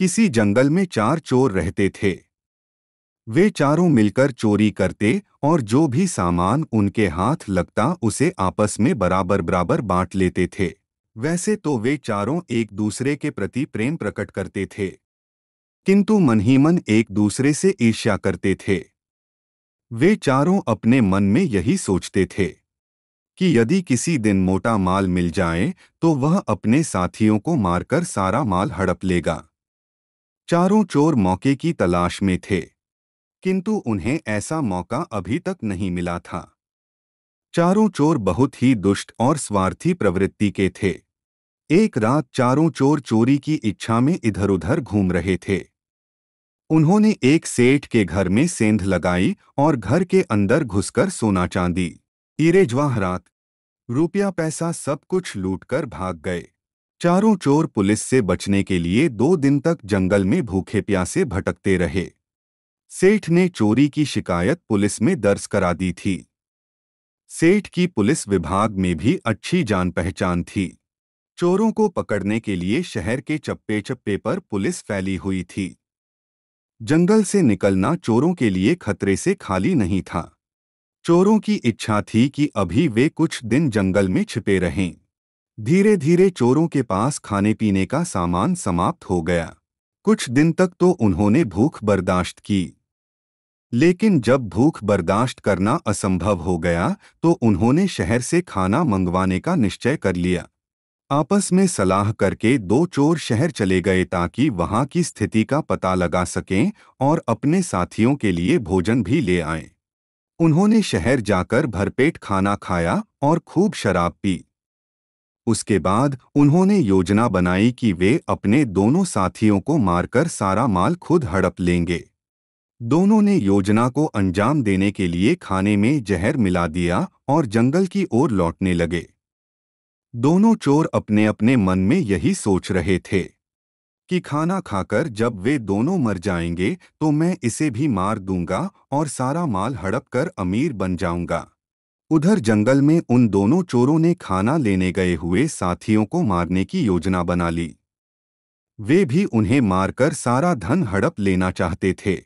किसी जंगल में चार चोर रहते थे। वे चारों मिलकर चोरी करते और जो भी सामान उनके हाथ लगता उसे आपस में बराबर बराबर बांट लेते थे। वैसे तो वे चारों एक दूसरे के प्रति प्रेम प्रकट करते थे, किंतु मन ही मन एक दूसरे से ईर्ष्या करते थे। वे चारों अपने मन में यही सोचते थे कि यदि किसी दिन मोटा माल मिल जाए तो वह अपने साथियों को मारकर सारा माल हड़प लेगा। चारों चोर मौके की तलाश में थे, किंतु उन्हें ऐसा मौका अभी तक नहीं मिला था। चारों चोर बहुत ही दुष्ट और स्वार्थी प्रवृत्ति के थे। एक रात चारों चोर चोरी की इच्छा में इधर-उधर घूम रहे थे। उन्होंने एक सेठ के घर में सेंध लगाई और घर के अंदर घुसकर सोना चांदी, हीरे जवाहरात, रुपया पैसा सब कुछ लूटकर भाग गए। चारों चोर पुलिस से बचने के लिए 2 दिन तक जंगल में भूखे प्यासे भटकते रहे। सेठ ने चोरी की शिकायत पुलिस में दर्ज करा दी थी। सेठ की पुलिस विभाग में भी अच्छी जान पहचान थी। चोरों को पकड़ने के लिए शहर के चप्पे-चप्पे पर पुलिस फैली हुई थी। जंगल से निकलना चोरों के लिए खतरे से खाली नहीं था। चोरों की इच्छा थी कि अभी वे कुछ दिन जंगल में छिपे रहें। धीरे धीरे चोरों के पास खाने पीने का सामान समाप्त हो गया। कुछ दिन तक तो उन्होंने भूख बर्दाश्त की, लेकिन जब भूख बर्दाश्त करना असंभव हो गया तो उन्होंने शहर से खाना मंगवाने का निश्चय कर लिया। आपस में सलाह करके 2 चोर शहर चले गए ताकि वहां की स्थिति का पता लगा सकें और अपने साथियों के लिए भोजन भी ले आएं। उन्होंने शहर जाकर भरपेट खाना खाया और खूब शराब पी। उसके बाद उन्होंने योजना बनाई कि वे अपने दोनों साथियों को मारकर सारा माल खुद हड़प लेंगे। दोनों ने योजना को अंजाम देने के लिए खाने में जहर मिला दिया और जंगल की ओर लौटने लगे। दोनों चोर अपने अपने मन में यही सोच रहे थे कि खाना खाकर जब वे दोनों मर जाएंगे तो मैं इसे भी मार दूंगा और सारा माल हड़प कर अमीर बन जाऊंगा। उधर जंगल में उन दोनों चोरों ने खाना लेने गए हुए साथियों को मारने की योजना बना ली। वे भी उन्हें मारकर सारा धन हड़प लेना चाहते थे।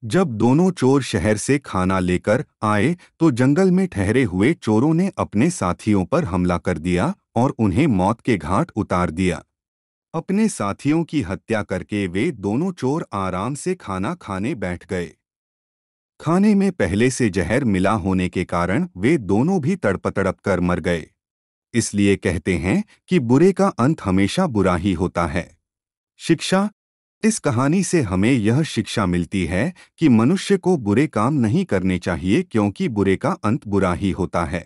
जब दोनों चोर शहर से खाना लेकर आए तो जंगल में ठहरे हुए चोरों ने अपने साथियों पर हमला कर दिया और उन्हें मौत के घाट उतार दिया। अपने साथियों की हत्या करके वे दोनों चोर आराम से खाना खाने बैठ गए। खाने में पहले से जहर मिला होने के कारण वे दोनों भी तड़प कर मर गए। इसलिए कहते हैं कि बुरे का अंत हमेशा बुरा ही होता है। शिक्षा: इस कहानी से हमें यह शिक्षा मिलती है कि मनुष्य को बुरे काम नहीं करने चाहिए, क्योंकि बुरे का अंत बुरा ही होता है।